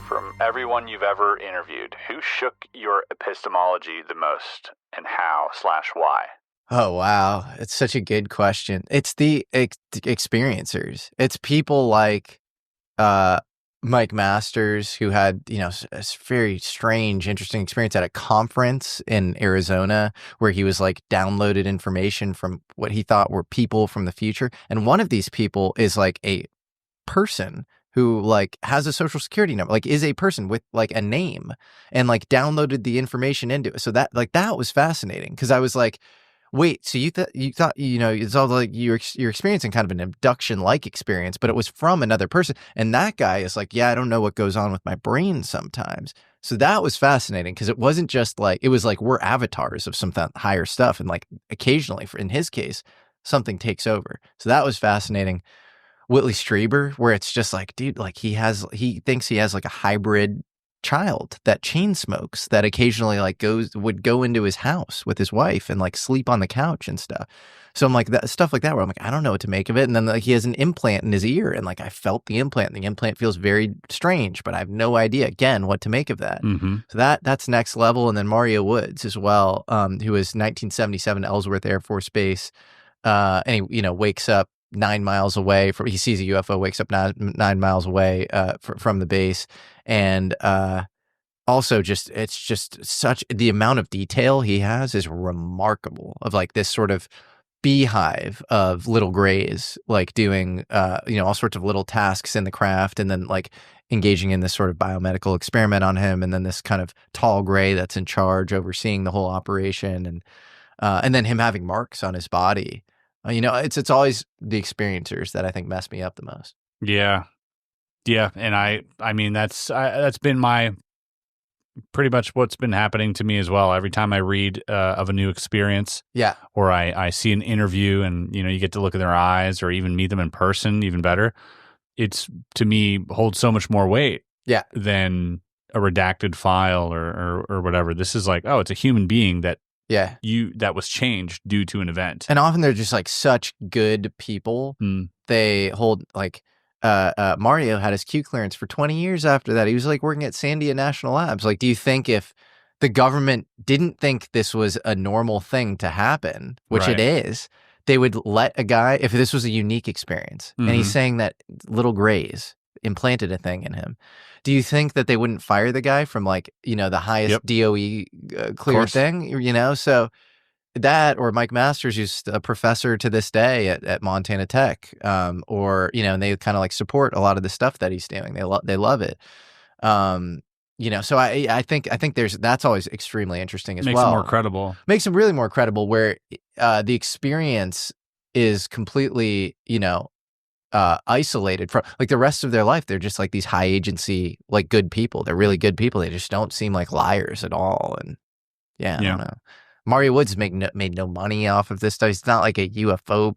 from everyone you've ever interviewed, who shook your epistemology the most and how/why? Oh, wow. It's such a good question. It's the experiencers. It's people like Mike Masters, who had, a very strange, interesting experience at a conference in Arizona where he was like downloaded information from what he thought were people from the future. And one of these people is like a person who like has a social security number, like is a person with like a name, and like downloaded the information into it. So that was fascinating, because I was like, wait, so you thought it's all like you're experiencing kind of an abduction like experience, but it was from another person. And that guy is like, yeah, I don't know what goes on with my brain sometimes. So that was fascinating, because it wasn't just like, it was like we're avatars of some higher stuff, and like occasionally, in his case, something takes over. So that was fascinating. Whitley Strieber, where it's just like, dude, like he thinks he has like a hybrid child that chain smokes, that occasionally like would go into his house with his wife and like sleep on the couch and stuff. So I'm like, that stuff like that, where I'm like, I don't know what to make of it. And then like he has an implant in his ear, and like I felt the implant, and the implant feels very strange, but I have no idea again what to make of that. Mm-hmm. So that's next level. And then Mario Woods as well, who was 1977 Ellsworth Air Force Base, and he wakes up 9 miles away he sees a UFO, wakes up 9 miles away from the base. And also it's just such, the amount of detail he has is remarkable, of like this sort of beehive of little grays, like doing all sorts of little tasks in the craft, and then like engaging in this sort of biomedical experiment on him, and then this kind of tall gray that's in charge, overseeing the whole operation, and then him having marks on his body. It's always the experiencers that I think mess me up the most. Yeah. And I mean, that's been my pretty much what's been happening to me as well. Every time I read of a new experience, or I see an interview, and you get to look at their eyes, or even meet them in person, even better. It's, to me, holds so much more weight than a redacted file or whatever. This is like, oh, it's a human being that that was changed due to an event. And often they're just like such good people. They hold like Mario had his Q clearance for 20 years after that. He was like working at Sandia National Labs. Like, do you think if the government didn't think this was a normal thing to happen, which it is, they would let a guy, if this was a unique experience, and he's saying that little grays implanted a thing in him, do you think that they wouldn't fire the guy from like, the highest DOE cleared thing, So that, or Mike Masters, who's a professor to this day at Montana Tech, or, and they kind of like support a lot of the stuff that he's doing. They love it. So I think that's always extremely interesting as well. Makes it more credible. Makes it really more credible, where the experience is completely, isolated from like the rest of their life. They're just like these high agency, like good people. They're really good people. They just don't seem like liars at all. And I don't know. Mario Woods made no money off of this stuff. He's not like a UFO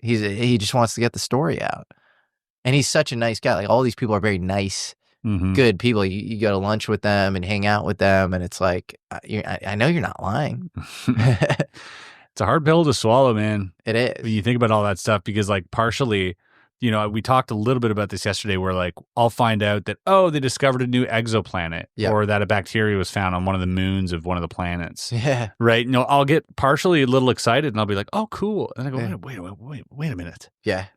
he just wants to get the story out. And he's such a nice guy. Like, all these people are very nice, good people. You go to lunch with them and hang out with them, and it's like, I know you're not lying. It's a hard pill to swallow, man. It is. When you think about all that stuff, because like partially, we talked a little bit about this yesterday, where like I'll find out that, they discovered a new exoplanet, or that a bacteria was found on one of the moons of one of the planets. Yeah. Right. I'll get partially a little excited, and I'll be like, oh, cool. And I go, wait a minute. Yeah.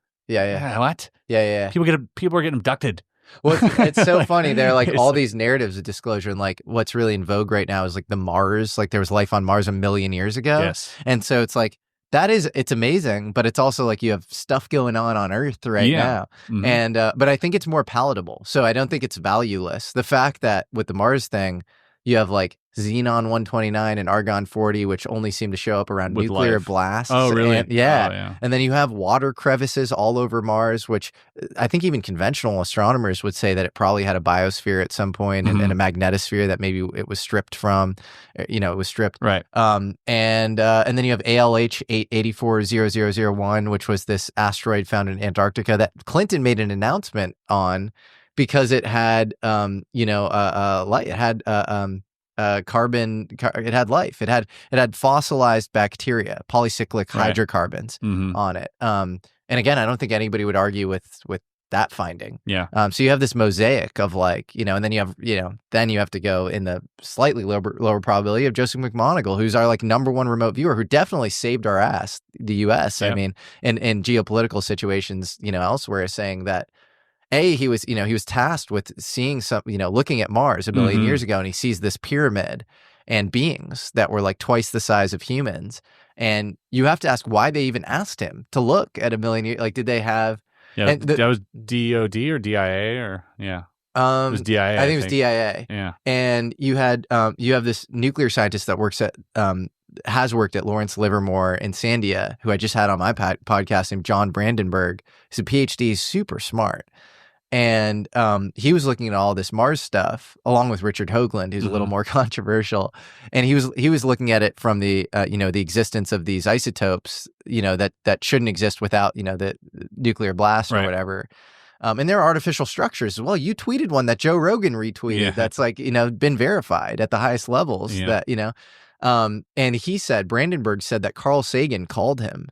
What? Yeah. People are getting abducted. Well, it's so funny. There are like all these narratives of disclosure, and like what's really in vogue right now is like the Mars, like there was life on Mars 1 million years ago. Yes. And so it's like, it's amazing, but it's also like you have stuff going on Earth right now. And, but I think it's more palatable. So I don't think it's valueless. The fact that with the Mars thing, you have like Xenon 129 and Argon 40, which only seem to show up around with nuclear life. blasts. Oh, really? And, And then you have water crevices all over Mars, which I think even conventional astronomers would say that it probably had a biosphere at some point, and a magnetosphere that maybe it was stripped from. It was stripped. Right. And then you have ALH 8840001, which was this asteroid found in Antarctica that Clinton made an announcement on, because it had light. It had carbon. It had life. It had fossilized bacteria, polycyclic hydrocarbons on it. And again, I don't think anybody would argue with that finding. Yeah. So you have this mosaic of like, and then you have to go in the slightly lower probability of Joseph McMoneagle, who's our like number one remote viewer, who definitely saved our ass, the U.S. I mean, in geopolitical situations, elsewhere, saying that he was tasked with seeing looking at Mars a million years ago, and he sees this pyramid and beings that were like twice the size of humans. And you have to ask why they even asked him to look at a million years. Like, did they have? Yeah, that was DOD or DIA or it was DIA. I think it was DIA. Yeah, and you have this nuclear scientist that has worked at Lawrence Livermore in Sandia, who I just had on my podcast, named John Brandenburg. He's a PhD, super smart. And he was looking at all this Mars stuff along with Richard Hoagland, who's a little more controversial. And he was looking at it from the the existence of these isotopes, that shouldn't exist without the nuclear blast or whatever. And there are artificial structures as well. You tweeted one that Joe Rogan retweeted that's like been verified at the highest levels. And he said, Brandenburg said that Carl Sagan called him,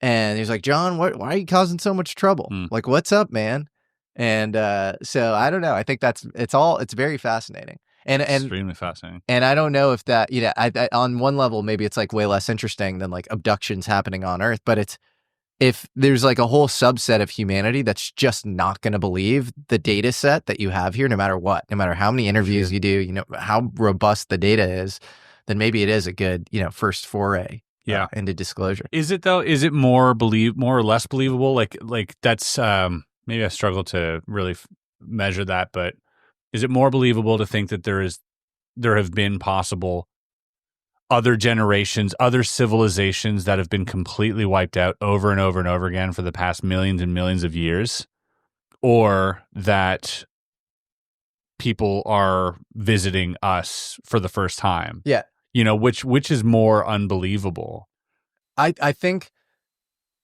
and he was like, John, why are you causing so much trouble? Like, what's up, man? And so I don't know. I think it's very fascinating and extremely fascinating. And I don't know if that, I on one level, maybe it's like way less interesting than like abductions happening on Earth, but if there's like a whole subset of humanity that's just not going to believe the data set that you have here, no matter what, no matter how many interviews you do, how robust the data is, then maybe it is a good, first foray into disclosure. Is it though? Is it more or less believable? Like that's, maybe I struggle to really measure that, but is it more believable to think that there have been possible other generations, other civilizations that have been completely wiped out over and over and over again for the past millions and millions of years, or that people are visiting us for the first time? Yeah. Which is more unbelievable? I think,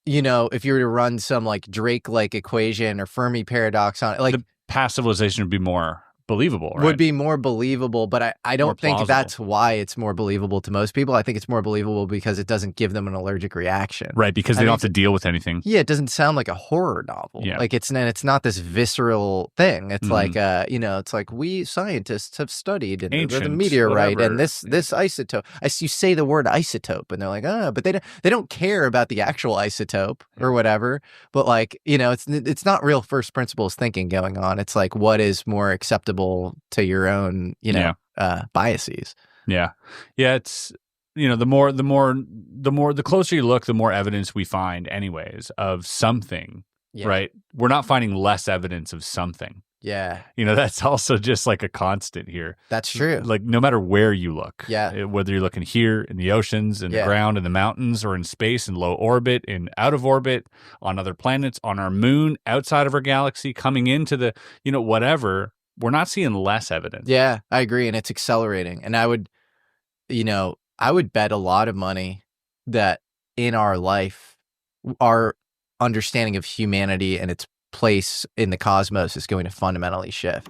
if you were to run some like Drake-like equation or Fermi paradox on it, like the past civilization would be more believable, right? Would be more believable, but I don't think that's why it's more believable to most people. I think it's more believable because it doesn't give them an allergic reaction. Right, because they don't have to deal with anything. Yeah, it doesn't sound like a horror novel. Yeah. Like it's not this visceral thing. It's like it's like we scientists have studied the meteorite and this isotope. You say the word isotope and they're like, but they don't care about the actual isotope or whatever. But like, it's not real first principles thinking going on. It's like what is more acceptable to your own, biases. Yeah. It's, the closer you look, the more evidence we find anyways of something, right? We're not finding less evidence of something. Yeah. That's also just like a constant here. That's true. Like no matter where you look, yeah, whether you're looking here in the oceans, in the ground, in the mountains, or in space, in low orbit, in out of orbit, on other planets, on our moon, outside of our galaxy, coming into the, whatever, we're not seeing less evidence. Yeah, I agree. And it's accelerating. And I would bet a lot of money that in our life, our understanding of humanity and its place in the cosmos is going to fundamentally shift.